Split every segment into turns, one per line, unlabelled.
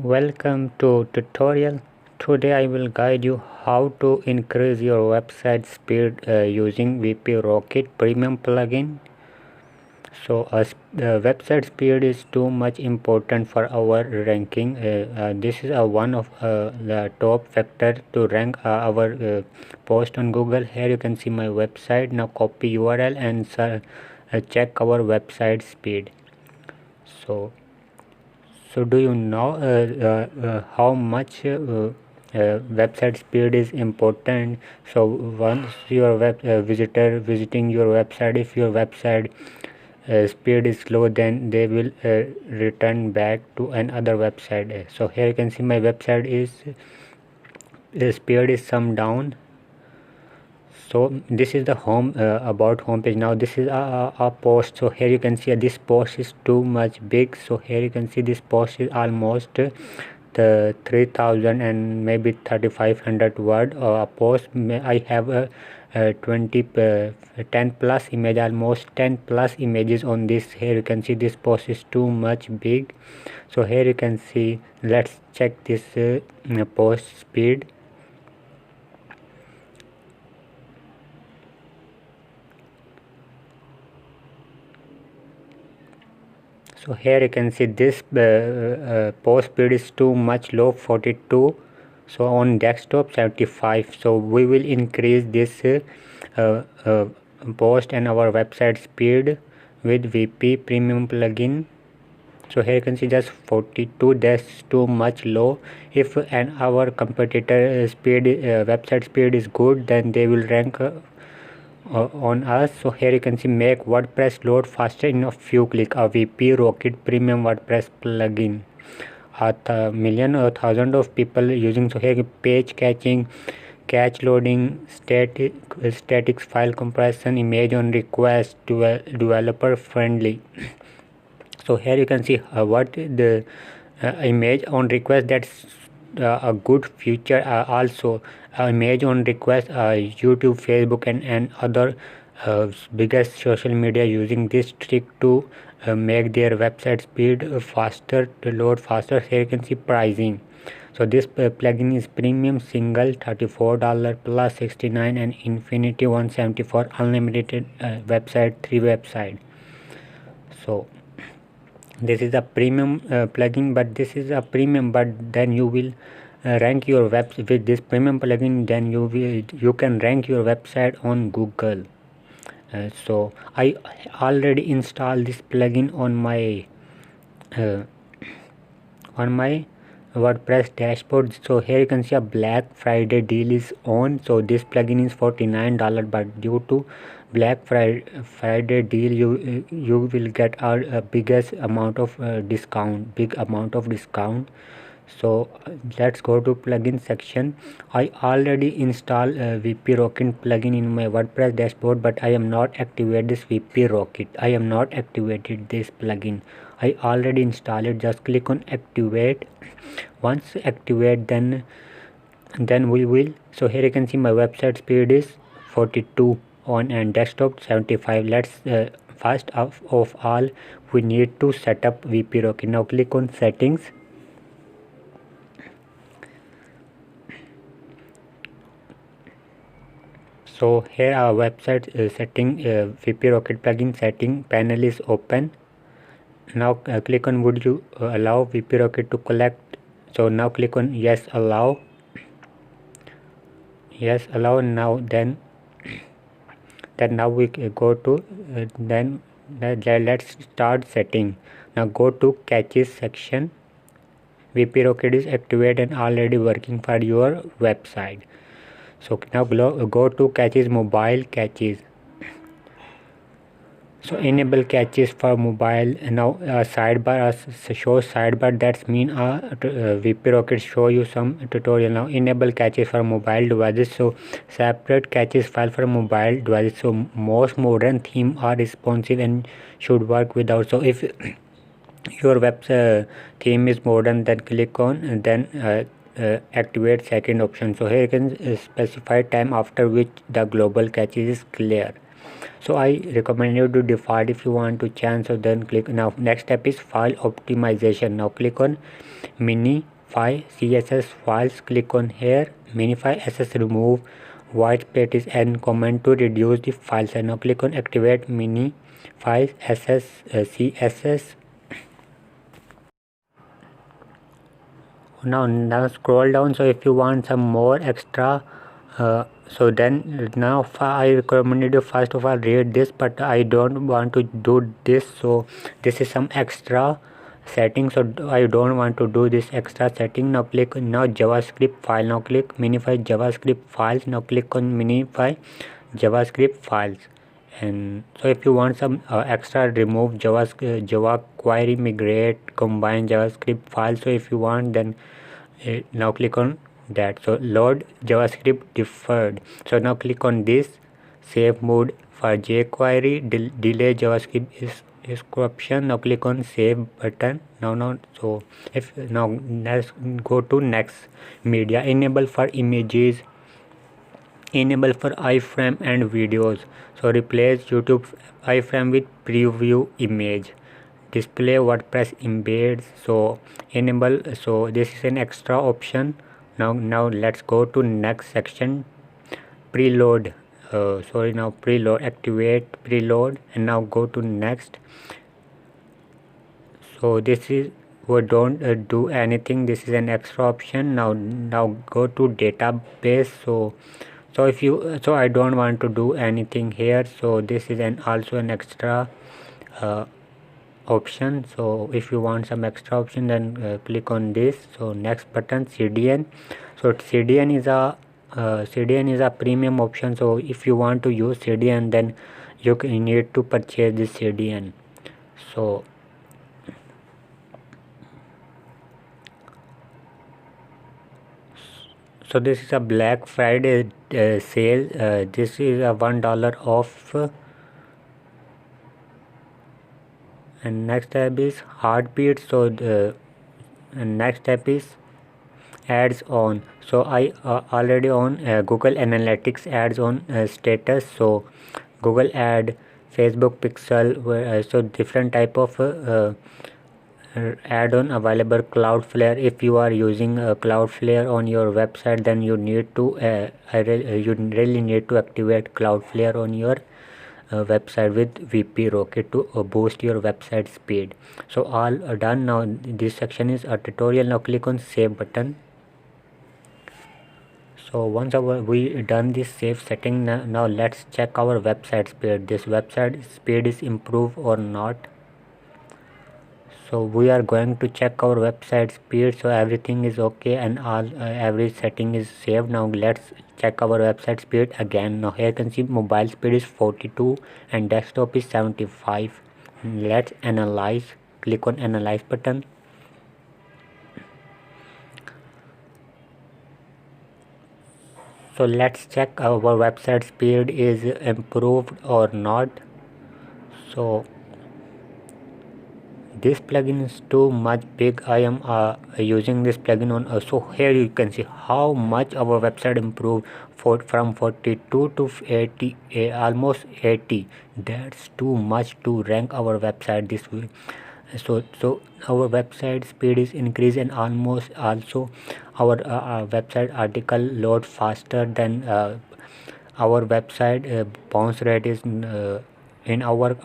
Welcome to tutorial. Today I will guide you how to increase your website speed using VP Rocket Premium plugin. So website speed is too much important for our ranking. This is one of the top factor to rank our post on Google. Here you can see my website. Now copy URL and check our website speed. So do you know how much website speed is important? So once your visitor visiting your website, if your website speed is slow, then they will return back to another website. So here you can see my website is the speed is some down. So this is the home about home page. Now this is a post. So here you can see this post is too much big. So here you can see this post is almost the 3000 and maybe 3500 word a post. I have a 10 plus image, almost 10 plus images on this. Here you can see this post is too much big. So here you can see, let's check this post speed. So here you can see this post speed is too much low, 42. So on desktop 75. So we will increase this post and our website speed with VP Premium plugin. So here you can see just 42, that's too much low. If and our competitor speed website speed is good, then they will rank on us. So here you can see make WordPress load faster in a few clicks. A VP Rocket Premium WordPress plugin. A million or thousand of people using. So here page caching, cache loading, static file compression, image on request, developer friendly. So here you can see what the image on request, that's a good feature. Also image on request, YouTube, Facebook and other biggest social media using this trick to make their website speed faster, to load faster. Here you can see pricing. So this plugin is premium single $34 plus 69 and infinity 174 unlimited website 3 website. So this is a premium plugin, but this is a premium, but then you will rank your website with this premium plugin, then you can rank your website on Google. So I already installed this plugin on my WordPress dashboard. So here you can see a Black Friday deal is on. So this plugin is $49, but due to Black Friday deal you will get a biggest amount of big amount of discount. So let's go to plugin section. I already installed VP Rocket plugin in my WordPress dashboard, but I am not activated this VP Rocket. I am not activated this plugin. I already installed it. Just click on activate. Once activate, then we will. So here you can see my website speed is 42 on and desktop 75. Let's first of all we need to set up VP Rocket. Now click on settings. So here our website setting VP Rocket plugin setting panel is open. Now click on would you allow VP Rocket to collect. So now click on yes allow. Yes allow. Now then now we go to let's start setting. Now go to caches section. VP Rocket is activated and already working for your website. So now go to caches, mobile caches. So enable caches for mobile. Now sidebar shows sidebar, that's mean VP Rocket show you some tutorial. Now enable caches for mobile devices. So separate caches file for mobile devices. So most modern theme are responsive and should work without. So if your web theme is modern, then click on and then activate second option. So here you can specify time after which the global cache is clear. So I recommend you to default. If you want to change, so then click. Now next step is file optimization. Now click on minify CSS files. Click on here, minify SS, remove white space and comment to reduce the file size. Now click on activate minify CSS. Now scroll down. So if you want some more extra, so then now I recommend you first of all read this, but I don't want to do this. So this is some extra setting, so I don't want to do this extra setting. Now click now JavaScript file. Now click minify JavaScript files. Now click on minify JavaScript files. And so if you want some extra, remove Java query, migrate, combine JavaScript files. So if you want, then now click on that. So load JavaScript deferred. So now click on this, save mode for jQuery, delay JavaScript description. Now click on save button. Now so if now let's go to next media, enable for images, enable for iframe and videos. So replace YouTube iframe with preview image, display WordPress embeds. So enable, so this is an extra option. Now let's go to next section, preload. Now preload, activate preload, and now go to next. So this is, we don't do anything, this is an extra option. Now go to database. So if you, so I don't want to do anything here, so this is also an extra option. So if you want some extra option, then click on this. So next button, CDN. So CDN is a premium option. So if you want to use CDN, then you need to purchase this CDN. So this is a Black Friday sale. This is a $1 off. And next tab is Heartbeat. So the next tab is ads on. So I already on Google Analytics ads on status. So Google ad, Facebook pixel, so different type of add-on available. Cloudflare, if you are using Cloudflare on your website, then you need to you really need to activate Cloudflare on your website with VP Rocket to boost your website speed. So all done. Now this section is a tutorial. Now click on save button. So once we done this save setting, now let's check our website speed. This website speed is improved or not. So we are going to check our website speed. So everything is okay and all every setting is saved. Now let's check our website speed again. Now here you can see mobile speed is 42 and desktop is 75. Let's analyze. Click on analyze button. So let's check our website speed is improved or not. So this plugin is too much big. I am using this plugin on so here you can see how much our website improved from 42 to 80, almost 80. That's too much to rank our website this way. So our website speed is increased, and almost also our website article load faster than our website bounce rate is in our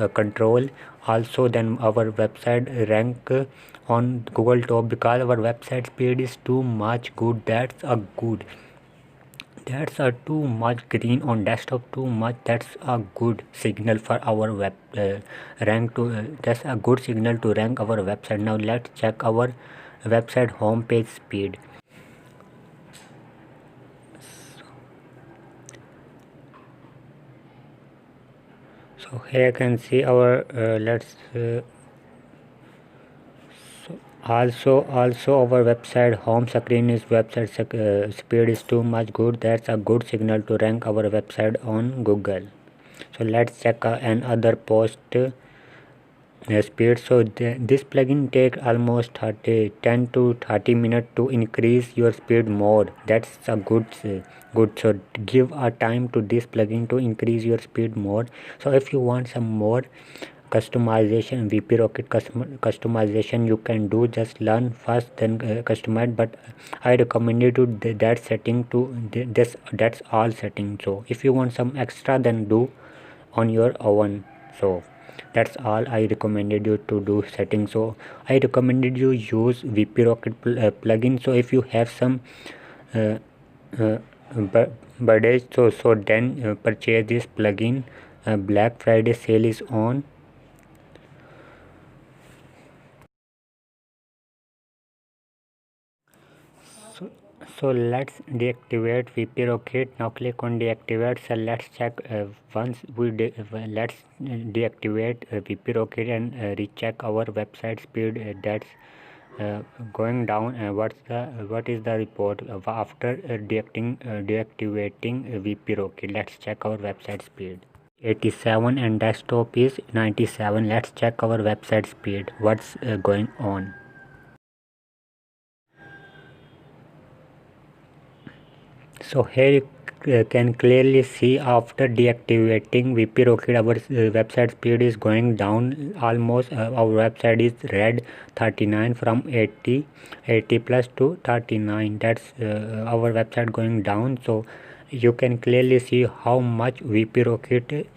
control. Also then our website rank on Google top because our website speed is too much good. That's a too much green on desktop, too much. That's a good signal for our web rank to that's a good signal to rank our website. Now let's check our website homepage speed. So here you can see our also our website home screen is website speed is too much good. That's a good signal to rank our website on Google. So let's check another post. speed. So this plugin take almost 10 to 30 minutes to increase your speed more. That's a good. So give a time to this plugin to increase your speed more. So if you want some more customization, VP Rocket customization, you can do, just learn first then customize. But I recommended you that setting to this. That's all setting. So if you want some extra, then do on your own. So that's all I recommended you to do settings. So I recommended you use VP Rocket plugin. So if you have some uh, uh, budget, so then purchase this plugin. Black Friday sale is on. So let's deactivate VP Rocket. Now click on deactivate. So let's check once we let's deactivate VP Rocket and recheck our website speed. That's going down. What is the report after deactivating VP Rocket? Let's check our website speed. 87 and desktop is 97. Let's check our website speed. What's going on? So here you can clearly see after deactivating VP Rocket, our website speed is going down almost. Our website is red 39 from 80 plus to 39. That's our website going down. So you can clearly see how much VP Rocket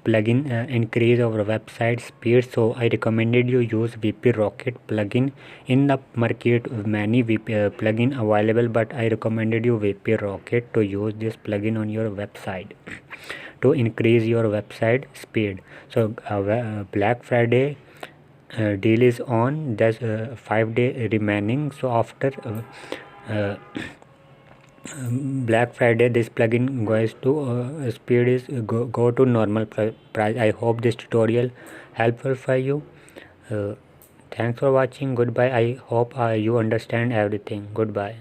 plugin increase our website speed. So I recommended you use VP Rocket plugin. In the market many VP plugin available, but I recommended you VP Rocket to use this plugin on your website to increase your website speed. So Black Friday deal is on. There's 5 days remaining. So after Black Friday, this plugin goes to speed is go to normal price. I hope this tutorial helpful for you. uh, Thanks for watching. Goodbye. I hope you understand everything. Goodbye.